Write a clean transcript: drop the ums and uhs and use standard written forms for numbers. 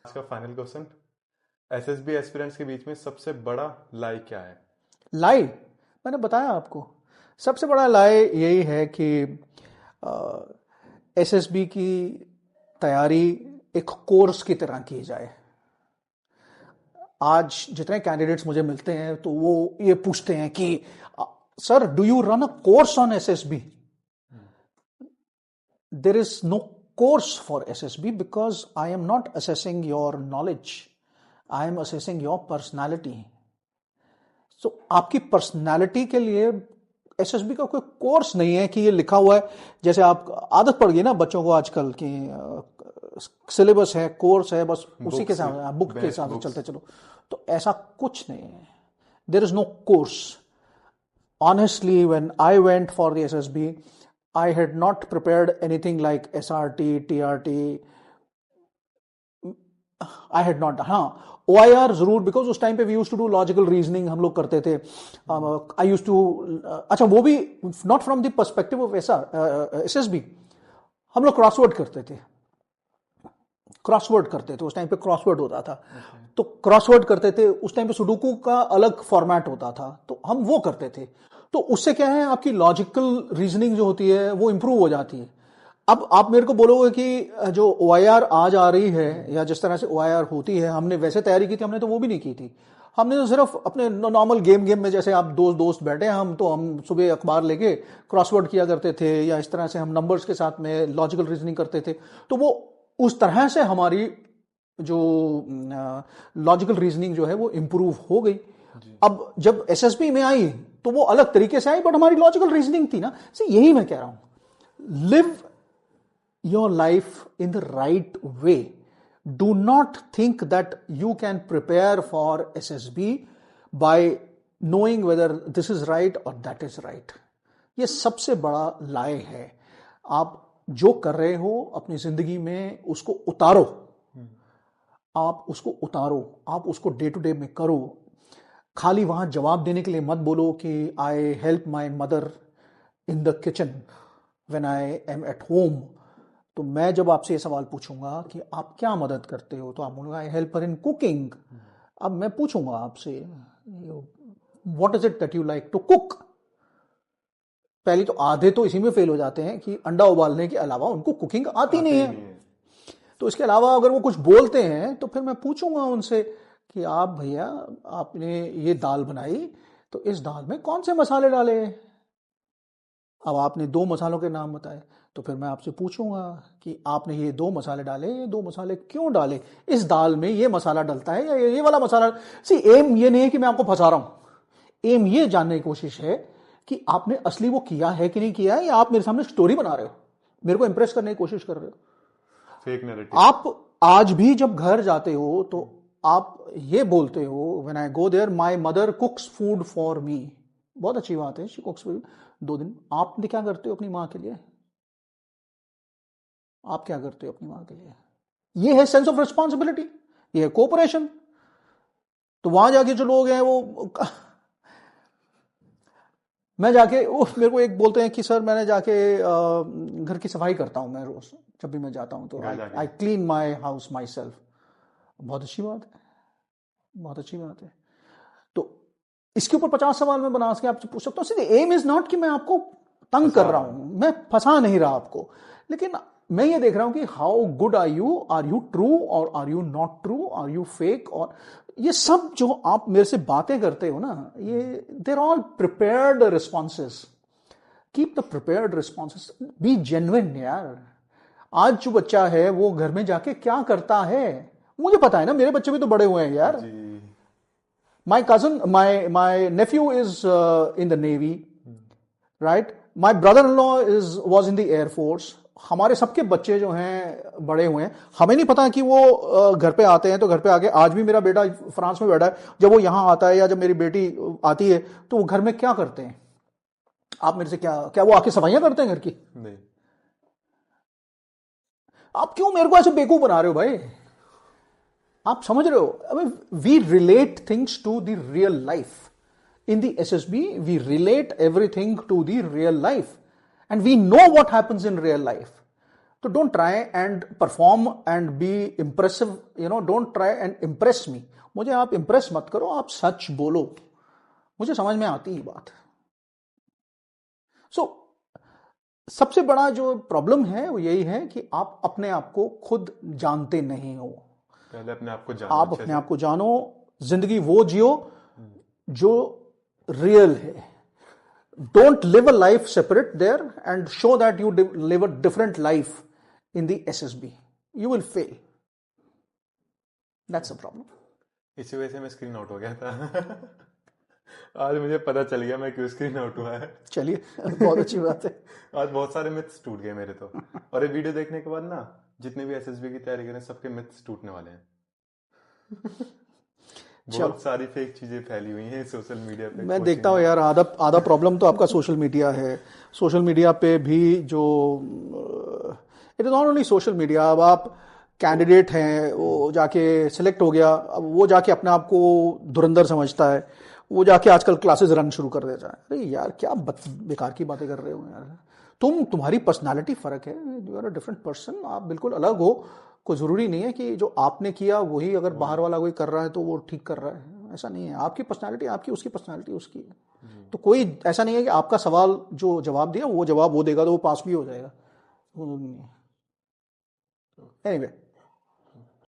आज का final question, SSB aspirants के बीच में सबसे बड़ा लाई क्या है? लाई मैंने बताया आपको, सबसे बड़ा लाई यही है कि एसएसबी की तैयारी एक कोर्स की तरह की जाए। आज जितने कैंडिडेट्स मुझे मिलते हैं तो वो ये पूछते हैं कि sir, do you run a course on SSB? There is no course for SSB because I am not assessing your knowledge. I am assessing your personality. So आपकी पर्सनालिटी के लिए एसएसबी का कोई कोर्स नहीं है कि ये लिखा हुआ है। जैसे आप आदत पड़ गई ना बच्चों को आजकल की, सिलेबस है, कोर्स है, बस उसी के साथ बुक के साथ चलते चलो। तो ऐसा कुछ नहीं है। There is no course. Honestly, when I went for the SSB, I had not prepared anything like SRT, TRT. I had not. हाँ, OIR जरूर, बिकॉज उस टाइम पे we use to do logical reasoning हम लोग करते थे। आई use to, अच्छा वो भी not from the perspective of SSB, हम लोग क्रॉसवर्ड करते थे। उस टाइम पे क्रॉसवर्ड होता था। तो क्रॉसवर्ड करते थे उस टाइम पे, सुडोकू का अलग फॉर्मेट होता था, तो हम वो करते थे। तो उससे क्या है, आपकी लॉजिकल रीजनिंग जो होती है वो इंप्रूव हो जाती है। अब आप मेरे को बोलोगे कि जो OIR आज आ रही है या जिस तरह से OIR होती है, हमने वैसे तैयारी की थी? हमने तो वो भी नहीं की थी। हमने तो सिर्फ अपने नॉर्मल गेम में, जैसे आप दोस्त बैठे हैं, हम सुबह अखबार लेके क्रॉसवर्ड किया करते थे, या इस तरह से हम नंबर्स के साथ में लॉजिकल रीजनिंग करते थे। तो वो उस तरह से हमारी जो लॉजिकल रीजनिंग जो है वो इंप्रूव हो गई। अब जब एसएसबी में आई तो वो अलग तरीके से आई, बट हमारी लॉजिकल रीजनिंग थी ना। यही मैं कह रहा हूं, live your life in the right way. Do not think that you can prepare for SSB bye knowing whether this is right और दैट इज राइट। ये सबसे बड़ा लाई है। आप जो कर रहे हो अपनी जिंदगी में उसको उतारो, आप उसको डे टू डे में करो। खाली वहां जवाब देने के लिए मत बोलो कि I help my mother in the kitchen when I am at home. तो मैं जब आपसे ये सवाल पूछूंगा कि आप क्या मदद करते हो, तो आप बोलोगे I help her in cooking. अब मैं पूछूंगा आपसे, what is it that you like to cook? पहले तो आधे तो इसी में फेल हो जाते हैं कि अंडा उबालने के अलावा उनको कुकिंग आती नहीं है। तो इसके अलावा अगर वो कुछ बोलते हैं तो फिर मैं पूछूंगा उनसे कि आप भैया, आपने ये दाल बनाई तो इस दाल में कौन से मसाले डाले? अब आपने 2 मसालों के नाम बताए, तो फिर मैं आपसे पूछूंगा कि आपने ये 2 मसाले डाले, ये 2 मसाले क्यों डाले? इस दाल में ये मसाला डलता है या ये वाला मसाला? एम ये नहीं है कि मैं आपको फंसा रहा हूं। एम ये जानने की कोशिश है कि आपने असली वो किया है कि नहीं किया है, या आप मेरे सामने स्टोरी बना रहे हो, मेरे को इंप्रेस करने की कोशिश कर रहे हो। Fake narrative. आप आज भी जब घर जाते हो तो आप ये बोलते हो, when I go there my mother cooks food for me. बहुत अच्छी बात है, शी कुक्स फूड 2 दिन। आप क्या करते हो अपनी मां के लिए? आप क्या करते हो अपनी मां के लिए? ये है सेंस ऑफ रिस्पॉन्सिबिलिटी, ये है कोऑपरेशन। तो वहां जाके जो लोग हैं वो मैं जाके मेरे को एक बोलते हैं कि सर मैंने जाके घर की सफाई करता हूं मैं रोज, जब भी मैं जाता हूं तो I clean my house my self. बहुत अच्छी बात है, बहुत अच्छी बात है। तो इसके ऊपर 50 सवाल मैं बना के आपसे पूछ सकता हूँ। सीधे एम इज नॉट कि मैं आपको तंग कर रहा हूं, मैं फंसा नहीं रहा आपको, लेकिन मैं ये देख रहा हूं कि how good are you true और are you not true, are you fake? और ये सब जो आप मेरे से बातें करते हो ना, ये there all prepared responses. Keep the prepared responses, be genuine यार। आज जो बच्चा है वो घर में जाके क्या करता है मुझे पता है ना, मेरे बच्चे भी तो बड़े हुए हैं यार। My cousin, my nephew is in the navy, right? My brother in law was in the air force. हमारे सबके बच्चे जो हैं बड़े हुए हैं। हमें नहीं पता कि वो घर पे आते हैं तो घर पे आके, आज भी मेरा बेटा फ्रांस में बैठा है, जब वो यहां आता है या जब मेरी बेटी आती है तो वो घर में क्या करते हैं? आप मेरे से क्या वो आके सफाइयां करते हैं घर की? नहीं। आप क्यों मेरे को ऐसे बेवकूफ बना रहे हो भाई? आप समझ रहे हो? We relate things to the real life. In the SSB, we relate everything to the real life and we know what happens in real life. तो don't try and perform and B impressive, don't try and impress me. मुझे आप impress मत करो, आप सच बोलो, मुझे समझ में आती ही बात। सो सबसे बड़ा जो प्रॉब्लम है वो यही है कि आप अपने आप को खुद जानते नहीं हो। पहले अपने आप को जानो, आप अपने आप को जानो, जिंदगी वो जियो जो रियल है। Don't live a life separate there and show that you live a different life in the SSB, you will fail. That's a problem. इसी वजह से मैं स्क्रीन आउट हो गया था। आज मुझे पता चल गया मैं क्यों स्क्रीन आउट हुआ है। चलिए, बहुत अच्छी बात है। आज बहुत सारे मिथ्स टूट गए मेरे तो। और ये वीडियो देखने के बाद ना, जितने भी एसएसबी की तैयारी करें सबके मिथ्स टूटने वाले हैं। बहुत सारी फेक चीजें फैली हुई हैं सोशल मीडिया पे। मैं देखता हूँ यार, आधा प्रॉब्लम तो आपका सोशल मीडिया है। सोशल मीडिया पे भी जो, it is not only social media, अब आप कैंडिडेट हैं, वो जाके सिलेक्ट हो गया, अब वो जाके अपने आप को धुरंधर समझता है, वो जाके आजकल क्लासेस रन शुरू कर देता है। अरे यार क्या बेकार की बातें कर रहे हो यार। तुम्हारी पर्सनालिटी फर्क है, you are a different person, आप बिल्कुल अलग हो। कोई जरूरी नहीं है कि जो आपने किया वही अगर बाहर वाला कोई कर रहा है तो वो ठीक कर रहा है, ऐसा नहीं है। आपकी पर्सनालिटी आपकी, उसकी पर्सनालिटी उसकी है। तो कोई ऐसा नहीं है कि आपका सवाल जो जवाब दिया वो जवाब वो देगा तो वो पास भी हो जाएगा, एनीवे।